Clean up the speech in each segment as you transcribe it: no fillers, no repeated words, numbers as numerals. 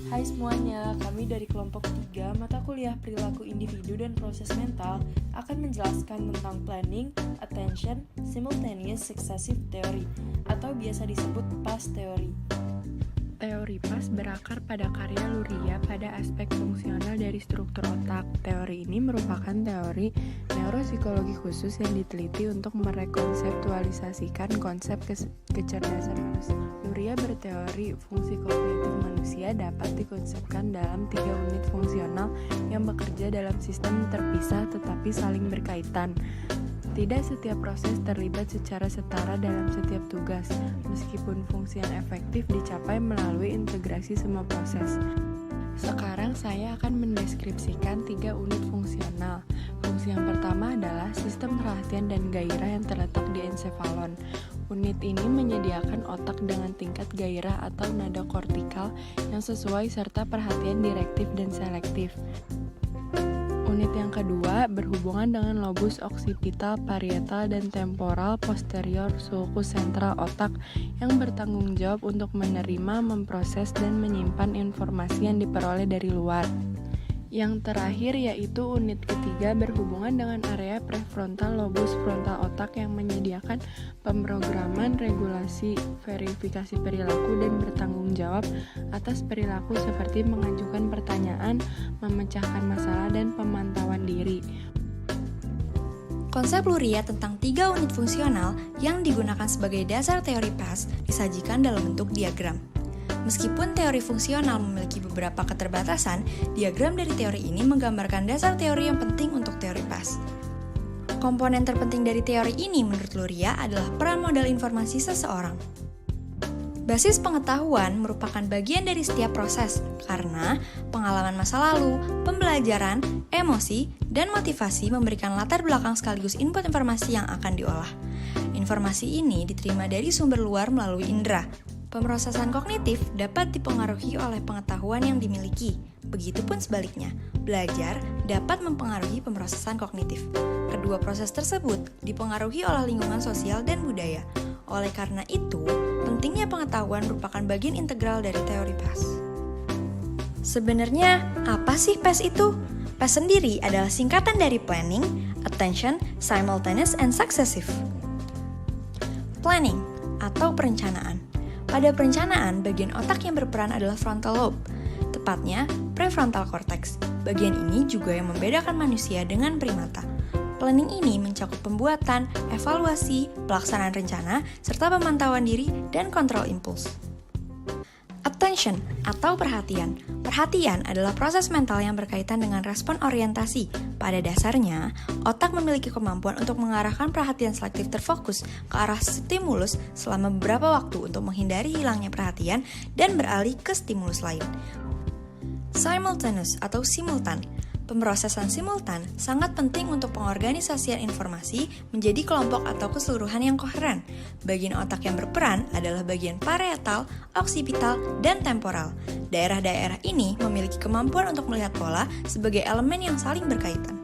Hai semuanya, kami dari kelompok 3 mata kuliah perilaku individu dan proses mental akan menjelaskan tentang planning, attention, simultaneous successive theory atau biasa disebut PAS teori. Teori PAS berakar pada karya Luria pada aspek fungsional dari struktur otak. Teori ini merupakan teori neuropsikologi khusus yang diteliti untuk merekonseptualisasikan konsep kecerdasan manusia. Luria berteori fungsi kognitif manusia dapat dikonsepkan dalam 3 unit fungsional yang bekerja dalam sistem terpisah tetapi saling berkaitan. Tidak setiap proses terlibat secara setara dalam setiap tugas, meskipun fungsi yang efektif dicapai melalui integrasi semua proses. Sekarang saya akan mendeskripsikan 3 unit fungsional. Fungsi yang pertama adalah sistem perhatian dan gairah yang terletak di ensefalon. Unit ini menyediakan otak dengan tingkat gairah atau nada kortikal yang sesuai serta perhatian direktif dan selektif. Unit yang kedua berhubungan dengan lobus occipital, parietal, dan temporal posterior sulcus sentral otak yang bertanggung jawab untuk menerima, memproses, dan menyimpan informasi yang diperoleh dari luar. Yang terakhir yaitu unit ketiga berhubungan dengan area prefrontal lobus frontal otak yang menyediakan pemrograman, regulasi, verifikasi perilaku, dan bertanggung jawab atas perilaku seperti mengajukan pertanyaan, memecahkan masalah, dan pemantauan diri. Konsep Luria tentang 3 unit fungsional yang digunakan sebagai dasar teori PAS disajikan dalam bentuk diagram. Meskipun teori fungsional memiliki beberapa keterbatasan, diagram dari teori ini menggambarkan dasar teori yang penting untuk teori PAS. Komponen terpenting dari teori ini menurut Luria adalah peran modal informasi seseorang. Basis pengetahuan merupakan bagian dari setiap proses karena pengalaman masa lalu, pembelajaran, emosi, dan motivasi memberikan latar belakang sekaligus input informasi yang akan diolah. Informasi ini diterima dari sumber luar melalui indera. Pemrosesan kognitif dapat dipengaruhi oleh pengetahuan yang dimiliki. Begitupun sebaliknya, belajar dapat mempengaruhi pemrosesan kognitif. Kedua proses tersebut dipengaruhi oleh lingkungan sosial dan budaya. Oleh karena itu, pentingnya pengetahuan merupakan bagian integral dari teori PAS. Sebenarnya, apa sih PAS itu? PAS sendiri adalah singkatan dari planning, attention, simultaneous, and successive. Planning atau perencanaan. Pada perencanaan, bagian otak yang berperan adalah frontal lobe, tepatnya prefrontal cortex. Bagian ini juga yang membedakan manusia dengan primata. Planning ini mencakup pembuatan, evaluasi, pelaksanaan rencana, serta pemantauan diri dan kontrol impuls. Attention atau perhatian. Perhatian adalah proses mental yang berkaitan dengan respon orientasi. Pada dasarnya, otak memiliki kemampuan untuk mengarahkan perhatian selektif terfokus ke arah stimulus selama beberapa waktu untuk menghindari hilangnya perhatian dan beralih ke stimulus lain. Simultaneous atau simultan. Pemrosesan simultan sangat penting untuk pengorganisasian informasi menjadi kelompok atau keseluruhan yang koheren. Bagian otak yang berperan adalah bagian parietal, occipital, dan temporal. Daerah-daerah ini memiliki kemampuan untuk melihat pola sebagai elemen yang saling berkaitan.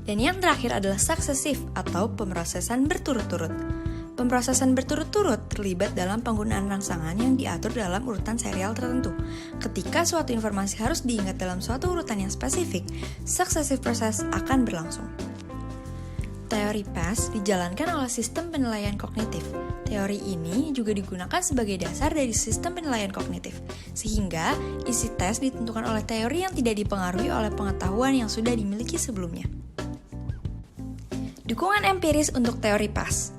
Dan yang terakhir adalah successive atau pemrosesan berturut-turut. Pemrosesan berturut-turut terlibat dalam penggunaan rangsangan yang diatur dalam urutan serial tertentu. Ketika suatu informasi harus diingat dalam suatu urutan yang spesifik, successive proses akan berlangsung. Teori PAS dijalankan oleh sistem penilaian kognitif. Teori ini juga digunakan sebagai dasar dari sistem penilaian kognitif, sehingga isi tes ditentukan oleh teori yang tidak dipengaruhi oleh pengetahuan yang sudah dimiliki sebelumnya. Dukungan empiris untuk teori PAS.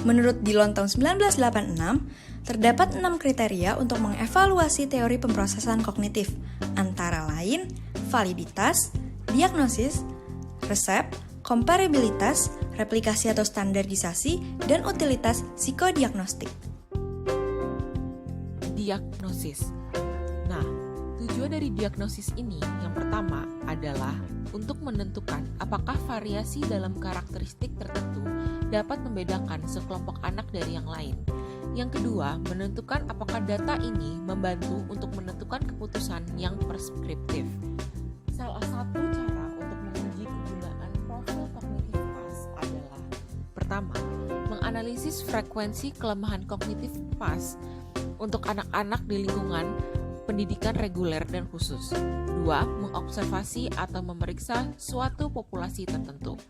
Menurut Dillon tahun 1986, terdapat 6 kriteria untuk mengevaluasi teori pemrosesan kognitif, antara lain validitas, diagnosis, resep, komparabilitas, replikasi atau standarisasi, dan utilitas psikodiagnostik. Diagnosis. Nah, tujuan dari diagnosis ini yang pertama adalah untuk menentukan apakah variasi dalam karakteristik tertentu dapat membedakan sekelompok anak dari yang lain. Yang kedua, menentukan apakah data ini membantu untuk menentukan keputusan yang preskriptif. Salah satu cara untuk menguji kegunaan profil kognitif PAS adalah pertama, menganalisis frekuensi kelemahan kognitif PAS untuk anak-anak di lingkungan pendidikan reguler dan khusus. 2. Mengobservasi atau memeriksa suatu populasi tertentu.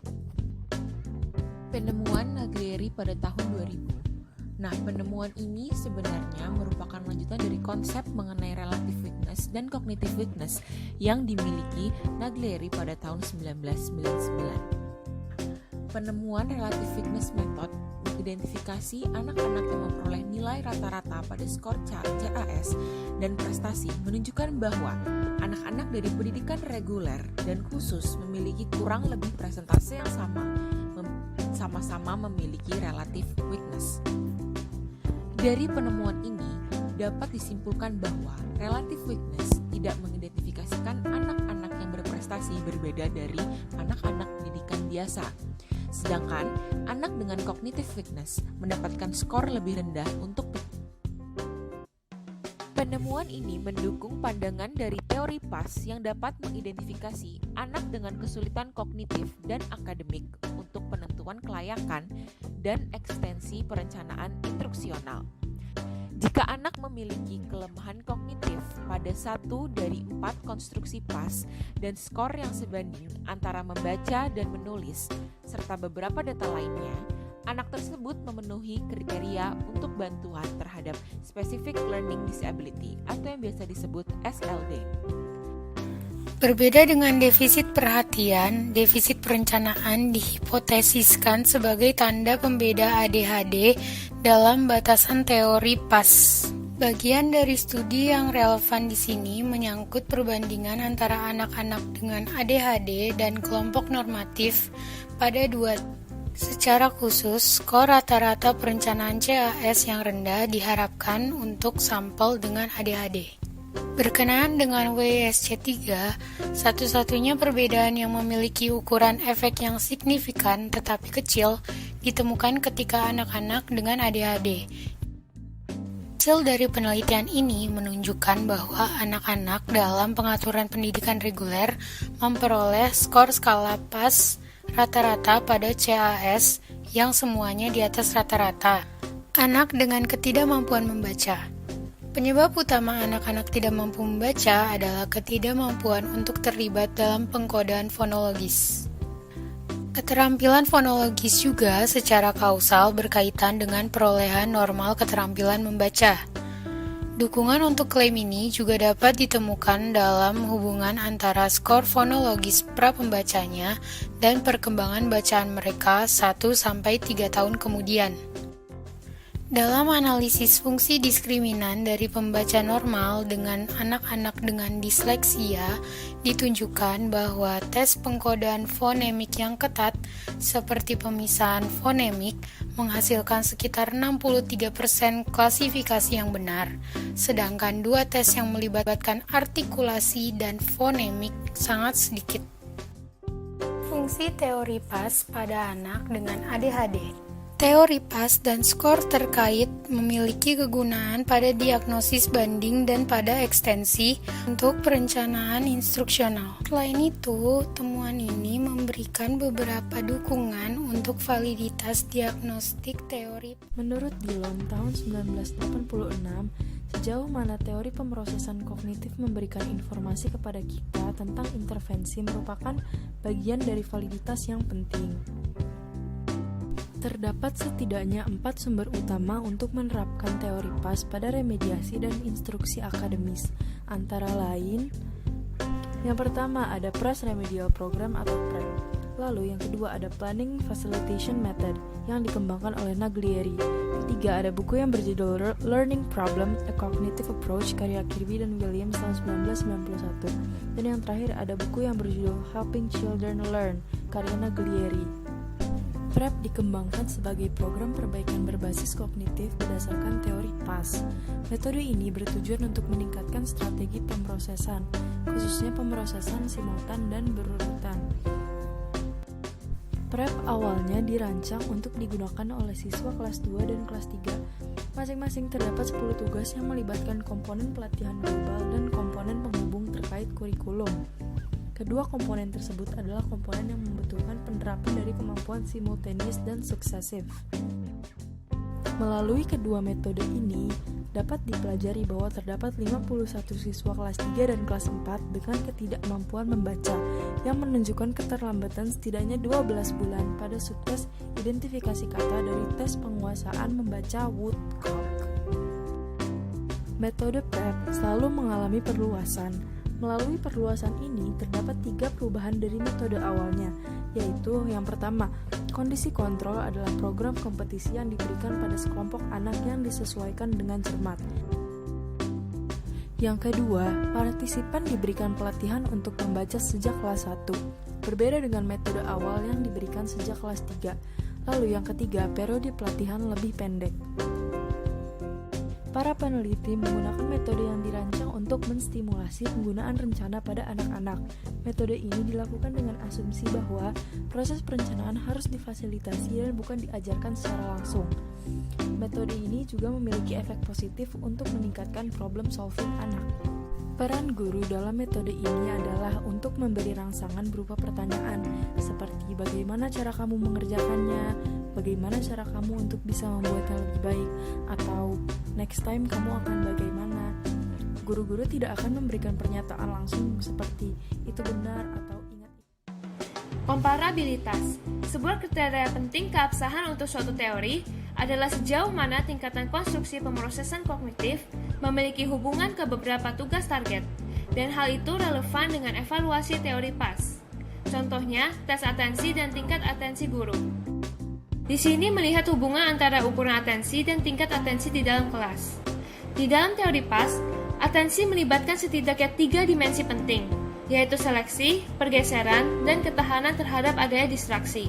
Penemuan Naglieri pada tahun 2000. Nah, penemuan ini sebenarnya merupakan lanjutan dari konsep mengenai relative weakness dan cognitive weakness yang dimiliki Naglieri pada tahun 1999. Penemuan relative weakness method mengidentifikasi anak-anak yang memperoleh nilai rata-rata pada skor CAS dan prestasi menunjukkan bahwa anak-anak dari pendidikan reguler dan khusus memiliki kurang lebih persentase yang sama-sama memiliki relative weakness. Dari penemuan ini dapat disimpulkan bahwa relative weakness tidak mengidentifikasikan anak-anak yang berprestasi berbeda dari anak-anak pendidikan biasa. Sedangkan anak dengan cognitive weakness mendapatkan skor lebih rendah untuk penemuan ini mendukung pandangan dari teori PAS yang dapat mengidentifikasi anak dengan kesulitan kognitif dan akademik untuk penentuan kelayakan dan ekstensi perencanaan instruksional. Jika anak memiliki kelemahan kognitif pada 1 dari 4 konstruksi PAS dan skor yang sebanding antara membaca dan menulis, serta beberapa data lainnya, anak tersebut memenuhi kriteria untuk bantuan terhadap Specific Learning Disability atau yang biasa disebut SLD. Berbeda dengan defisit perhatian, defisit perencanaan dihipotesiskan sebagai tanda pembeda ADHD dalam batasan teori PAS. Bagian dari studi yang relevan di sini menyangkut perbandingan antara anak-anak dengan ADHD dan kelompok normatif pada dua. Secara khusus, skor rata-rata perencanaan CAS yang rendah diharapkan untuk sampel dengan ADHD. Berkenaan dengan WISC3, satu-satunya perbedaan yang memiliki ukuran efek yang signifikan tetapi kecil ditemukan ketika anak-anak dengan ADHD. Hasil dari penelitian ini menunjukkan bahwa anak-anak dalam pengaturan pendidikan reguler memperoleh skor skala PAS rata-rata pada CAS yang semuanya di atas rata-rata. Anak dengan ketidakmampuan membaca. Penyebab utama anak-anak tidak mampu membaca adalah ketidakmampuan untuk terlibat dalam pengkodaan fonologis. Keterampilan fonologis juga secara kausal berkaitan dengan perolehan normal keterampilan membaca. Dukungan untuk klaim ini juga dapat ditemukan dalam hubungan antara skor fonologis pra-pembacanya dan perkembangan bacaan mereka 1-3 tahun kemudian. Dalam analisis fungsi diskriminan dari pembaca normal dengan anak-anak dengan disleksia, ditunjukkan bahwa tes pengkodaan fonemik yang ketat, seperti pemisahan fonemik, menghasilkan sekitar 63% klasifikasi yang benar, sedangkan dua tes yang melibatkan artikulasi dan fonemik sangat sedikit. Fungsi teori PAS pada anak dengan ADHD. Teori PAS dan skor terkait memiliki kegunaan pada diagnosis banding dan pada ekstensi untuk perencanaan instruksional. Selain itu, temuan ini memberikan beberapa dukungan untuk validitas diagnostik teori. Menurut Dillon tahun 1986, sejauh mana teori pemrosesan kognitif memberikan informasi kepada kita tentang intervensi merupakan bagian dari validitas yang penting. Terdapat setidaknya 4 sumber utama untuk menerapkan teori PAS pada remediasi dan instruksi akademis, antara lain, yang pertama ada PRAS Remedial Program atau PREP. Lalu yang kedua ada Planning Facilitation Method yang dikembangkan oleh Naglieri. Ketiga ada buku yang berjudul Learning Problem, A Cognitive Approach karya Kirby dan Williams tahun 1991. Dan yang terakhir ada buku yang berjudul Helping Children Learn karya Naglieri. PrEP dikembangkan sebagai program perbaikan berbasis kognitif berdasarkan teori PAS. Metode ini bertujuan untuk meningkatkan strategi pemrosesan, khususnya pemrosesan simultan dan berurutan. PrEP awalnya dirancang untuk digunakan oleh siswa kelas 2 dan kelas 3. Masing-masing terdapat 10 tugas yang melibatkan komponen pelatihan global dan komponen penghubung terkait kurikulum. Kedua komponen tersebut adalah komponen yang membutuhkan penerapan dari kemampuan simultaneous dan suksesif. Melalui kedua metode ini, dapat dipelajari bahwa terdapat 51 siswa kelas 3 dan kelas 4 dengan ketidakmampuan membaca yang menunjukkan keterlambatan setidaknya 12 bulan pada subtes identifikasi kata dari tes penguasaan membaca Woodcock. Metode PrEP selalu mengalami perluasan. Melalui perluasan ini, terdapat 3 perubahan dari metode awalnya, yaitu yang pertama, kondisi kontrol adalah program kompetisi yang diberikan pada sekelompok anak yang disesuaikan dengan cermat. Yang kedua, partisipan diberikan pelatihan untuk membaca sejak kelas 1, berbeda dengan metode awal yang diberikan sejak kelas 3. Lalu yang ketiga, periode pelatihan lebih pendek. Para peneliti menggunakan metode yang dirancang untuk menstimulasi penggunaan rencana pada anak-anak. Metode ini dilakukan dengan asumsi bahwa proses perencanaan harus difasilitasi dan bukan diajarkan secara langsung. Metode ini juga memiliki efek positif untuk meningkatkan problem solving anak. Peran guru dalam metode ini adalah untuk memberi rangsangan berupa pertanyaan, seperti bagaimana cara kamu mengerjakannya, bagaimana cara kamu untuk bisa membuatnya lebih baik, atau next time kamu akan bagaimana. Guru-guru tidak akan memberikan pernyataan langsung seperti itu benar atau ingat. Komparabilitas, sebuah kriteria penting keabsahan untuk suatu teori adalah sejauh mana tingkatan konstruksi pemrosesan kognitif memiliki hubungan ke beberapa tugas target, dan hal itu relevan dengan evaluasi teori PAS. Contohnya, tes atensi dan tingkat atensi guru. Di sini melihat hubungan antara ukuran atensi dan tingkat atensi di dalam kelas. Di dalam teori PAS, atensi melibatkan setidaknya 3 dimensi penting, yaitu seleksi, pergeseran, dan ketahanan terhadap adanya distraksi.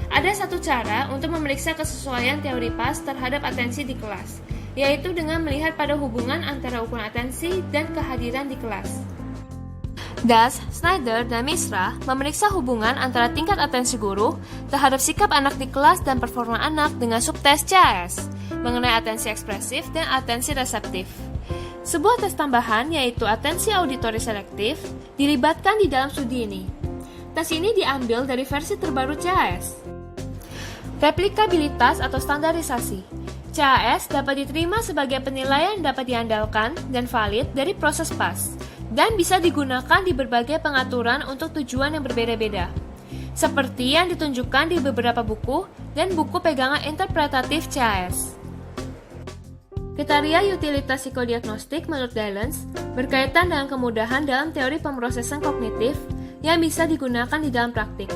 Ada satu cara untuk memeriksa kesesuaian teori PAS terhadap atensi di kelas, yaitu dengan melihat pada hubungan antara ukuran atensi dan kehadiran di kelas. Das, Snyder, dan Misra memeriksa hubungan antara tingkat atensi guru terhadap sikap anak di kelas dan performa anak dengan subtes CAS mengenai atensi ekspresif dan atensi reseptif. Sebuah tes tambahan, yaitu atensi auditori selektif, dilibatkan di dalam studi ini. Tes ini diambil dari versi terbaru CAS. Replikabilitas atau standarisasi. CAS dapat diterima sebagai penilaian yang dapat diandalkan dan valid dari proses PAS, dan bisa digunakan di berbagai pengaturan untuk tujuan yang berbeda-beda, seperti yang ditunjukkan di beberapa buku dan buku pegangan interpretatif CAS. Kriteria utilitas psikodiagnostik menurut Dallens berkaitan dengan kemudahan dalam teori pemrosesan kognitif yang bisa digunakan di dalam praktik.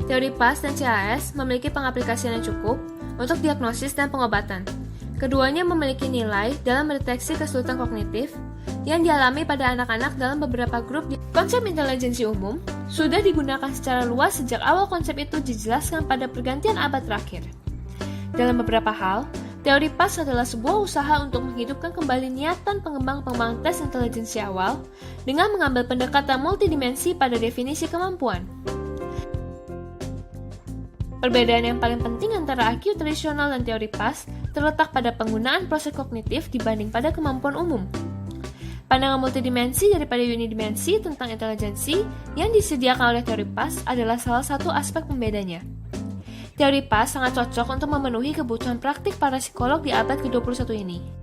Teori PAS dan CAS memiliki pengaplikasian yang cukup untuk diagnosis dan pengobatan. Keduanya memiliki nilai dalam mendeteksi kesulitan kognitif yang dialami pada anak-anak dalam beberapa grup. Konsep intelijensi umum sudah digunakan secara luas sejak awal konsep itu dijelaskan pada pergantian abad terakhir. Dalam beberapa hal, teori PAS adalah sebuah usaha untuk menghidupkan kembali niatan pengembang-pengembang tes intelijensi awal dengan mengambil pendekatan multidimensi pada definisi kemampuan. Perbedaan yang paling penting antara IQ tradisional dan teori PAS terletak pada penggunaan proses kognitif dibanding pada kemampuan umum. Pandangan multidimensi daripada unidimensi tentang intelijensi yang disediakan oleh teori PAS adalah salah satu aspek pembedanya. Teori PAS sangat cocok untuk memenuhi kebutuhan praktik para psikolog di abad ke-21 ini.